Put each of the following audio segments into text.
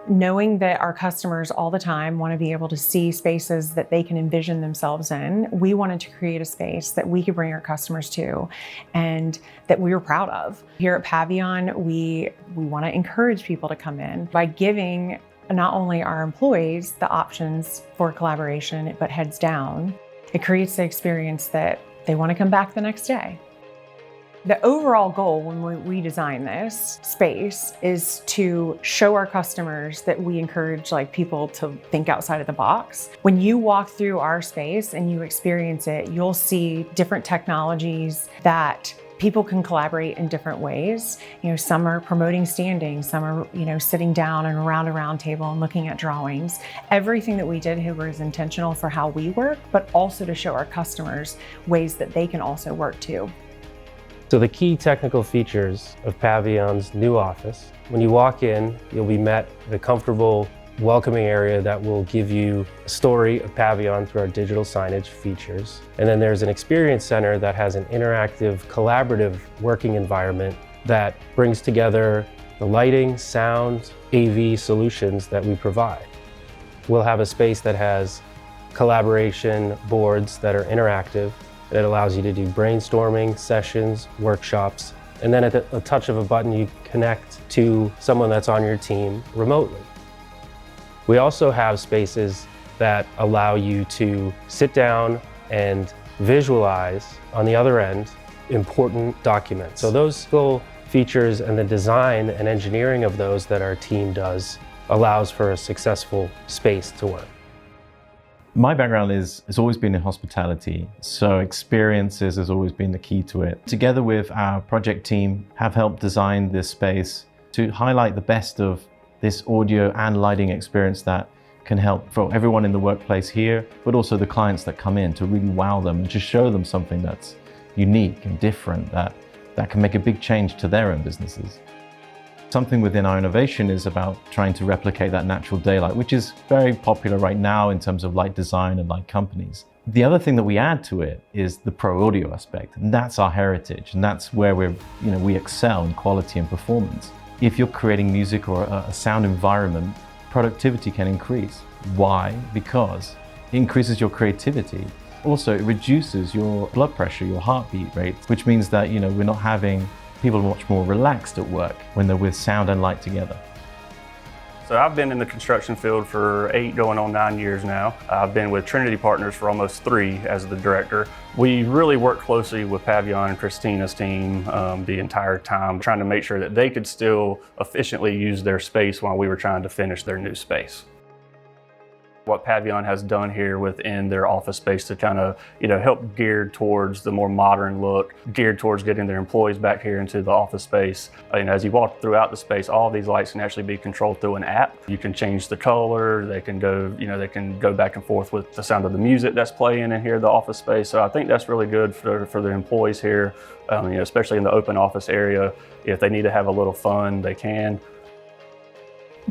Knowing that our customers all the time want to be able to see spaces that they can envision themselves in, we wanted to create a space that we could bring our customers to and that we were proud of. Here at Pavion, we want to encourage people to come in by giving not only our employees the options for collaboration, but heads down. It creates the experience that they want to come back the next day. The overall goal when we design this space is to show our customers that we encourage people to think outside of the box. When you walk through our space and you experience it, you'll see different technologies that people can collaborate in different ways. Some are promoting standing, some are, sitting down and around a round table and looking at drawings. Everything that we did here was intentional for how we work, but also to show our customers ways that they can also work too. So the key technical features of Pavion's new office: when you walk in, you'll be met with a comfortable, welcoming area that will give you a story of Pavion through our digital signage features. And then there's an experience center that has an interactive, collaborative working environment that brings together the lighting, sound, AV solutions that we provide. We'll have a space that has collaboration boards that are interactive. It allows you to do brainstorming, sessions, workshops, and then at a touch of a button, you connect to someone that's on your team remotely. We also have spaces that allow you to sit down and visualize, on the other end, important documents. So those little features and the design and engineering of those that our team does allows for a successful space to work. My background has always been in hospitality, so experiences has always been the key to it. Together with our project team, have helped design this space to highlight the best of this audio and lighting experience that can help for everyone in the workplace here, but also the clients that come in, to really wow them and just show them something that's unique and different that can make a big change to their own businesses. Something within our innovation is about trying to replicate that natural daylight, which is very popular right now in terms of light design and light companies. The other thing that we add to it is the pro audio aspect, and that's our heritage, and that's where we excel in quality and performance. If you're creating music or a sound environment, productivity can increase. Why? Because it increases your creativity. Also, it reduces your blood pressure, your heartbeat rate, which means that we're not having people much more relaxed at work when they're with sound and light together. So I've been in the construction field for 8 going on 9 years now. I've been with Trinity Partners for almost 3 as the director. We really worked closely with Pavion and Christina's team the entire time, trying to make sure that they could still efficiently use their space while we were trying to finish their new space. What Pavion has done here within their office space to kind of, help geared towards the more modern look, geared towards getting their employees back here into the office space. As you walk throughout the space, all of these lights can actually be controlled through an app. You can change the color, they can go back and forth with the sound of the music that's playing in here, the office space. So I think that's really good for the employees here, especially in the open office area. If they need to have a little fun, they can.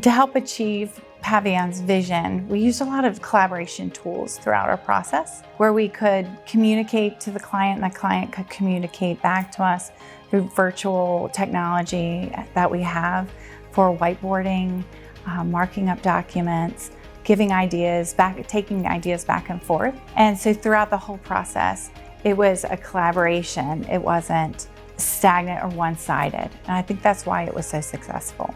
To help achieve Pavion's vision, we used a lot of collaboration tools throughout our process where we could communicate to the client and the client could communicate back to us through virtual technology that we have for whiteboarding, marking up documents, giving ideas back, taking ideas back and forth. And so throughout the whole process, it was a collaboration. It wasn't stagnant or one-sided. And I think that's why it was so successful.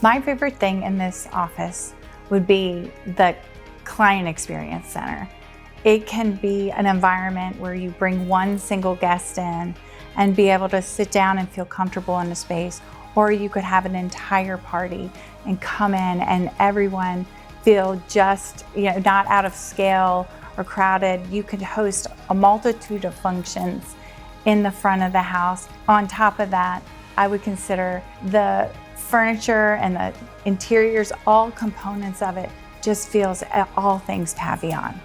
My favorite thing in this office would be the client experience center. It can be an environment where you bring one single guest in and be able to sit down and feel comfortable in the space, or you could have an entire party and come in and everyone feel just, not out of scale or crowded. You could host a multitude of functions in the front of the house. On top of that, I would consider the furniture and the interiors, all components of it, just feels all things Pavion.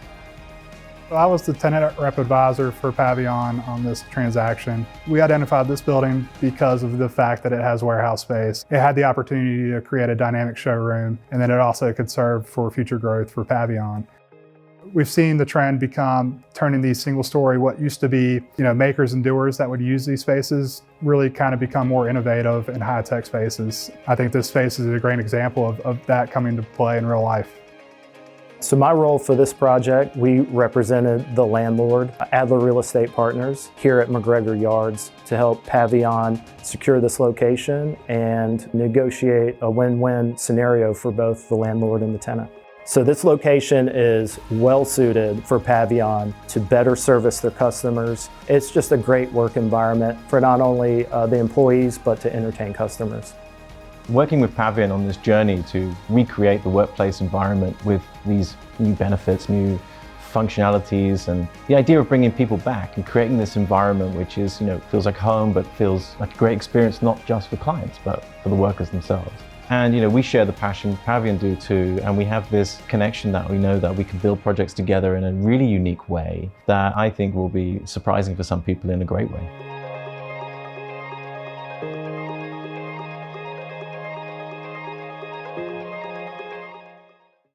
I was the tenant rep advisor for Pavion on this transaction. We identified this building because of the fact that it has warehouse space. It had the opportunity to create a dynamic showroom, and then it also could serve for future growth for Pavion. We've seen the trend become turning these single-story, what used to be, makers and doers that would use these spaces, really kind of become more innovative and high-tech spaces. I think this space is a great example of that coming to play in real life. So my role for this project, we represented the landlord, Adler Real Estate Partners, here at McGregor Yards to help Pavion secure this location and negotiate a win-win scenario for both the landlord and the tenant. So this location is well suited for Pavion to better service their customers. It's just a great work environment for not only the employees, but to entertain customers. Working with Pavion on this journey to recreate the workplace environment with these new benefits, new functionalities, and the idea of bringing people back and creating this environment which is, feels like home, but feels like a great experience, not just for clients, but for the workers themselves. And we share the passion, Pavion do too, and we have this connection that we know that we can build projects together in a really unique way that I think will be surprising for some people in a great way.